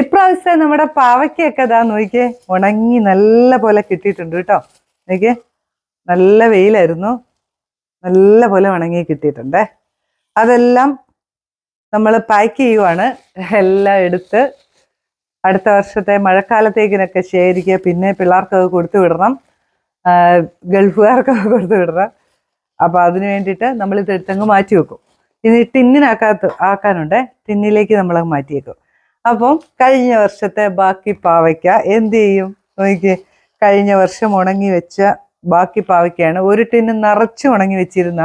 ഇപ്രാവശ്യം നമ്മുടെ പാവയ്ക്കൊക്കെ ഇതാ നോക്കിയേ, ഉണങ്ങി നല്ല പോലെ കിട്ടിയിട്ടുണ്ട് കേട്ടോ. നോക്കിയേ, നല്ല വെയിലായിരുന്നു, നല്ല പോലെ ഉണങ്ങി കിട്ടിയിട്ടുണ്ടേ. അതെല്ലാം നമ്മൾ പാക്ക് ചെയ്യുവാണ്. എല്ലാം എടുത്ത് അടുത്ത വർഷത്തെ മഴക്കാലത്തേക്കിനൊക്കെ ശേഖരിക്കുക. പിന്നെ പിള്ളേർക്കൊക്കെ കൊടുത്തു വിടണം, ഗൾഫുകാർക്കൊക്കെ കൊടുത്തു വിടണം. അപ്പോൾ അതിന് വേണ്ടിയിട്ട് നമ്മളിത് എടുത്തങ്ങ് മാറ്റി വെക്കും. ഇനി ആക്കാനുണ്ട്, ടിന്നിലേക്ക് നമ്മളങ്ങ് മാറ്റി വെക്കും. അപ്പം കഴിഞ്ഞ വർഷത്തെ ബാക്കി പാവയ്ക്ക എന്ത് ചെയ്യും നോക്കിയേ. കഴിഞ്ഞ വർഷം ഉണങ്ങി വെച്ച ബാക്കി പാവയ്ക്കയാണ്. ഒരു ടിന്ന് നിറച്ച് ഉണങ്ങി വെച്ചിരുന്ന,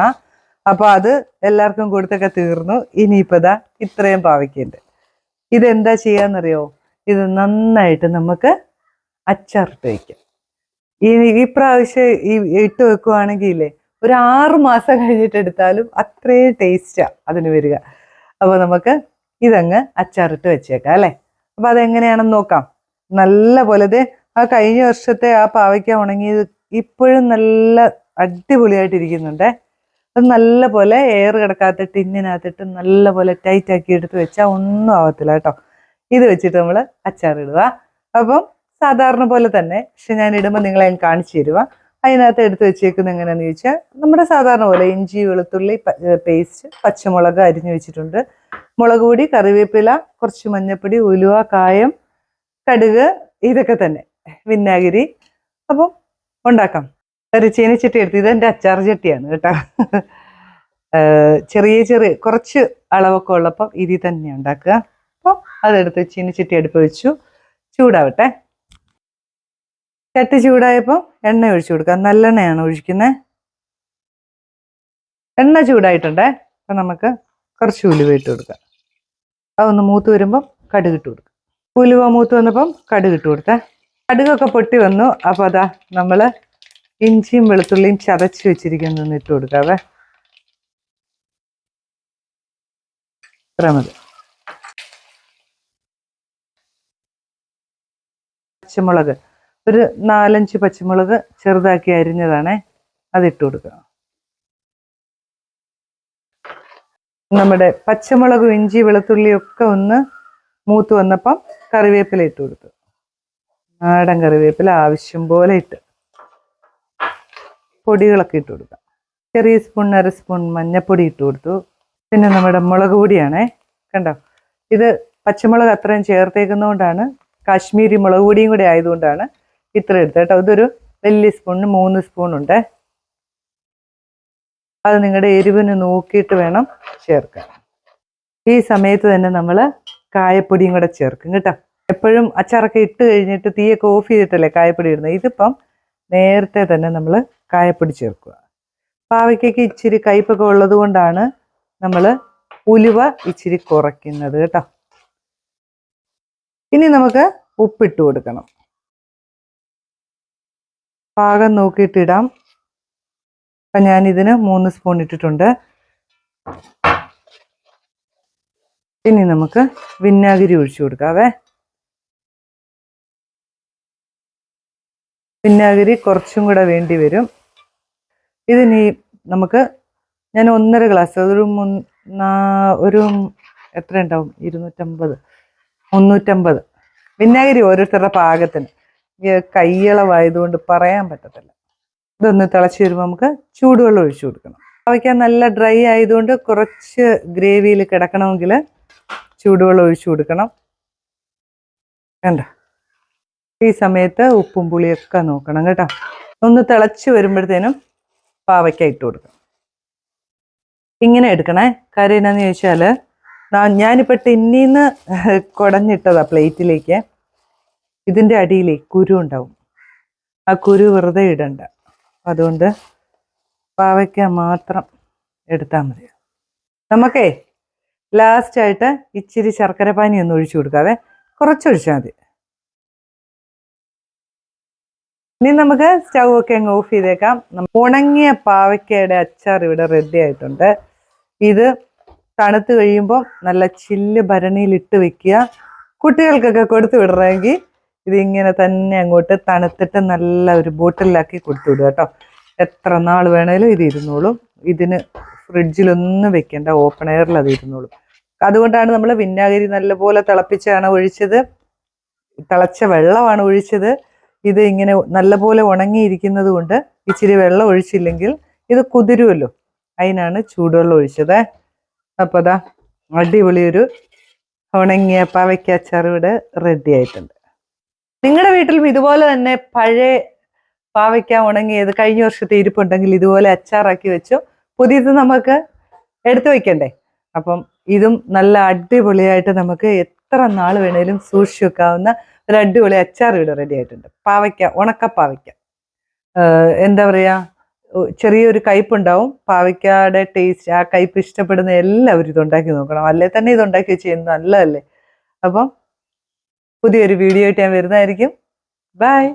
അപ്പോൾ അത് എല്ലാവർക്കും കൊടുത്തൊക്കെ തീർന്നു. ഇനിയിപ്പോൾ ഇതാ ഇത്രയും പാവയ്ക്കുണ്ട്. ഇതെന്താ ചെയ്യാന്നറിയോ? ഇത് നന്നായിട്ട് നമുക്ക് അച്ചാറിട്ട് വയ്ക്കാം. ഈ പ്രാവശ്യം ഇട്ട് വെക്കുവാണെങ്കിൽ ഒരു 6 മാസം കഴിഞ്ഞിട്ട് എടുത്താലും അത്രയും ടേസ്റ്റാണ് അതിന് വരിക. അപ്പോൾ നമുക്ക് ഇതങ്ങ് അച്ചാറിട്ട് വെച്ചേക്കാം അല്ലേ. അപ്പോൾ അതെങ്ങനെയാണെന്ന് നോക്കാം. നല്ല പോലെ ആ കഴിഞ്ഞ വർഷത്തെ ആ പാവയ്ക്ക ഉണങ്ങിയത് ഇപ്പോഴും നല്ല അടിപൊളിയായിട്ടിരിക്കുന്നുണ്ടേ. അത് നല്ല പോലെ എയർ കിടക്കാത്ത ടിന്നിനകത്തിട്ട് നല്ല പോലെ ടൈറ്റ് ആക്കി എടുത്ത് വെച്ചാൽ ഒന്നും ആവത്തില്ല കേട്ടോ. ഇത് വെച്ചിട്ട് നമ്മൾ അച്ചാറിടുക. അപ്പം സാധാരണ പോലെ തന്നെ, പക്ഷെ ഞാൻ ഇടുമ്പോൾ നിങ്ങളെ ഞാൻ കാണിച്ചു തരുക. അതിനകത്ത് എടുത്ത് വെച്ചേക്കുന്നത് എങ്ങനെയാണെന്ന് ചോദിച്ചാൽ, നമ്മുടെ സാധാരണ പോലെ ഇഞ്ചി വെളുത്തുള്ളി പേസ്റ്റ്, പച്ചമുളക് അരിഞ്ഞു വെച്ചിട്ടുണ്ട്, മുളക് പൊടി, കറിവേപ്പില, കുറച്ച് മഞ്ഞൾപ്പൊടി, ഉലുവ, കായം, കടുക്, ഇതൊക്കെ തന്നെ, വിനാഗിരി. അപ്പം ഉണ്ടാക്കാം. ഒരു ചീനച്ചട്ടി എടുത്ത്, ഇതെൻ്റെ അച്ചാർ ചട്ടിയാണ് കേട്ടോ. ചെറിയ കുറച്ച് അളവൊക്കെ ഉള്ളപ്പം ഇതിൽ തന്നെ ഉണ്ടാക്കുക. അപ്പോൾ അതെടുത്ത് ചീനച്ചട്ടി അടുപ്പ് വെച്ചു, ചൂടാവട്ടെ. ചട്ടി ചൂടായപ്പോൾ എണ്ണ ഒഴിച്ചു കൊടുക്കാം. നല്ലെണ്ണയാണ് ഒഴിക്കുന്നത്. എണ്ണ ചൂടായിട്ടുണ്ടേ. അപ്പം നമുക്ക് കുറച്ച് ഉലുവ ഇട്ട് കൊടുക്കാം. അതൊന്ന് മൂത്ത് വരുമ്പം കടുക് ഇട്ട് കൊടുക്കാം. ഉലുവ മൂത്ത് വന്നപ്പം കടുക് ഇട്ട് കൊടുത്തേ. കടുകൊക്കെ പൊട്ടി വന്നു. അപ്പോൾ അതാ നമ്മൾ ഇഞ്ചിയും വെളുത്തുള്ളിയും ചതച്ച് വെച്ചിരിക്കുന്നതൊന്ന് ഇട്ട് കൊടുക്കാവേ. ഇത്ര മതി. പച്ചമുളക് ഒരു 4-5 പച്ചമുളക് ചെറുതാക്കി അരിഞ്ഞതാണേ, അതിട്ട് കൊടുക്കുക. നമ്മുടെ പച്ചമുളകും ഇഞ്ചി വെളുത്തുള്ളിയും ഒക്കെ ഒന്ന് മൂത്ത് വന്നപ്പം കറിവേപ്പില ഇട്ട് കൊടുത്തു. നാടൻ കറിവേപ്പില ആവശ്യം പോലെ ഇട്ട്, പൊടികളൊക്കെ ഇട്ട് കൊടുക്കാം. ചെറിയ സ്പൂൺ 1/2 സ്പൂൺ മഞ്ഞൾപ്പൊടി ഇട്ട് കൊടുത്തു. പിന്നെ നമ്മുടെ മുളക് പൊടിയാണേ, കണ്ടോ. ഇത് പച്ചമുളക് അത്രയും ചേർത്തേക്കുന്നതുകൊണ്ടാണ്, കാശ്മീരി മുളക് പൊടിയും കൂടി ആയതുകൊണ്ടാണ് ഇത്ര എടുത്തത് കേട്ടോ. ഇതൊരു വലിയ സ്പൂണിന് 3 സ്പൂണുണ്ട്. അത് നിങ്ങളുടെ എരിവിന് നോക്കിയിട്ട് വേണം ചേർക്കാൻ. ഈ സമയത്ത് തന്നെ നമ്മൾ കായപ്പൊടിയും കൂടെ ചേർക്കും കേട്ടോ. എപ്പോഴും അച്ചാറൊക്കെ ഇട്ട് കഴിഞ്ഞിട്ട് തീയൊക്കെ ഓഫ് ചെയ്തിട്ടല്ലേ കായപ്പൊടി ഇടുന്നത്. ഇതിപ്പം നേരത്തെ തന്നെ നമ്മൾ കായപ്പൊടി ചേർക്കുക. പാവയ്ക്കൊക്കെ ഇച്ചിരി കയ്പ്പൊക്കെ ഉള്ളത് കൊണ്ടാണ് നമ്മൾ ഉലുവ ഇച്ചിരി കുറയ്ക്കുന്നത് കേട്ടോ. ഇനി നമുക്ക് ഉപ്പിട്ട് കൊടുക്കണം. പാകം നോക്കിയിട്ട് ഇടാം. അപ്പം ഞാനിതിന് 3 സ്പൂൺ ഇട്ടിട്ടുണ്ട്. ഇനി നമുക്ക് വിനാഗിരി ഒഴിച്ചു കൊടുക്കാവേ. വിനാഗിരി കുറച്ചും കൂടെ വേണ്ടി വരും. ഇതിനി നമുക്ക്, ഞാൻ 1.5 ഗ്ലാസ്, ഒരു എത്ര ഉണ്ടാവും, 250-350 വിനാഗിരി ഓരോരുത്തരുടെ പാകത്തിന്. കയ്യളവായതുകൊണ്ട് പറയാൻ പറ്റത്തില്ല. ഇതൊന്ന് തിളച്ച് വരുമ്പോൾ നമുക്ക് ചൂടുവെള്ളം ഒഴിച്ചു കൊടുക്കണം. അവയ്ക്ക് നല്ല ഡ്രൈ ആയതുകൊണ്ട് കുറച്ച് ഗ്രേവിയിൽ കിടക്കണമെങ്കിൽ ചൂടുവെള്ളം ഒഴിച്ചു കൊടുക്കണം. കണ്ടോ. ഈ സമയത്ത് ഉപ്പും പുളിയൊക്കെ നോക്കണം കേട്ടോ. ഒന്ന് തിളച്ച് വരുമ്പോഴത്തേനും പാവയ്ക്ക ഇട്ട് കൊടുക്കണം. ഇങ്ങനെ എടുക്കണേ. കാര്യം എന്നാന്ന് ചോദിച്ചാൽ, ഞാനിപ്പോൾ ടിന്നീന്ന് കുടഞ്ഞിട്ടതാ പ്ലേറ്റിലേക്ക്. ഇതിൻ്റെ അടിയിലേ കുരു ഉണ്ടാവും. ആ കുരു വെറുതെ ഇടണ്ട. അതുകൊണ്ട് പാവയ്ക്ക മാത്രം എടുത്താൽ മതി. നമുക്കേ ലാസ്റ്റായിട്ട് ഇച്ചിരി ശർക്കര പാനി ഒന്ന് ഒഴിച്ചു കൊടുക്കാവേ. കുറച്ചൊഴിച്ചാൽ മതി. ഇനി നമുക്ക് സ്റ്റൗ ഒക്കെ അങ്ങ് ഓഫ് ചെയ്തേക്കാം. ഉണങ്ങിയ പാവയ്ക്കയുടെ അച്ചാർ ഇവിടെ റെഡി ആയിട്ടുണ്ട്. ഇത് തണുത്ത് കഴിയുമ്പോൾ നല്ല ചില്ല് ഭരണിയിലിട്ട് വെക്കുക. കുട്ടികൾക്കൊക്കെ കൊടുത്തു വിടണമെങ്കിൽ ഇതിങ്ങനെ തന്നെ അങ്ങോട്ട് തണുത്തിട്ട് നല്ല ഒരു ബോട്ടിലാക്കി കൊടുത്തു വിടുക കേട്ടോ. എത്ര നാൾ വേണേലും ഇത് ഇരുന്നോളും. ഇതിന് ഫ്രിഡ്ജിലൊന്നും വെക്കേണ്ട, ഓപ്പൺ എയറിൽ അത് ഇരുന്നോളും. അതുകൊണ്ടാണ് നമ്മൾ വിനാഗിരി നല്ലപോലെ തിളപ്പിച്ചാണ് ഒഴിച്ചത്. തിളച്ച വെള്ളമാണ് ഒഴിച്ചത്. ഇത് ഇങ്ങനെ നല്ലപോലെ ഉണങ്ങിയിരിക്കുന്നത് കൊണ്ട് ഇച്ചിരി വെള്ളം ഒഴിച്ചില്ലെങ്കിൽ ഇത് കുതിരുമല്ലോ, അതിനാണ് ചൂടുവെള്ളം ഒഴിച്ചത്. അപ്പോൾ അതാ അടിപൊളി ഒരു ഉണങ്ങിയ പാവയ്ക്ക അച്ചാർ ഇവിടെ റെഡി ആയിട്ടുണ്ട്. നിങ്ങളുടെ വീട്ടിലും ഇതുപോലെ തന്നെ പഴയ പാവയ്ക്ക ഉണങ്ങിയത് കഴിഞ്ഞ വർഷത്തെ ഇരിപ്പുണ്ടെങ്കിൽ ഇതുപോലെ അച്ചാറാക്കി വെച്ചു. പുതിയത് നമുക്ക് എടുത്തു വയ്ക്കണ്ടേ? അപ്പം ഇതും നല്ല അടിപൊളിയായിട്ട് നമുക്ക് എത്ര നാൾ വേണേലും സൂക്ഷിച്ചു വെക്കാവുന്ന ഒരു അടിപൊളി അച്ചാർ ഇവിടെ റെഡി ആയിട്ടുണ്ട്. പാവയ്ക്ക, ഉണക്കപ്പാവയ്ക്ക. എന്താ പറയുക, ചെറിയൊരു കയ്പുണ്ടാവും. പാവയ്ക്കയുടെ ടേസ്റ്റ്, ആ കയ്പ് ഇഷ്ടപ്പെടുന്ന എല്ലാവരും ഇതുണ്ടാക്കി നോക്കണം. അല്ലേ തന്നെ ഇതുണ്ടാക്കി വെച്ച് നല്ലതല്ലേ. അപ്പം പുതിയൊരു വീഡിയോ ആയിട്ട് ഞാൻ വരുന്നതായിരിക്കും. ബൈ.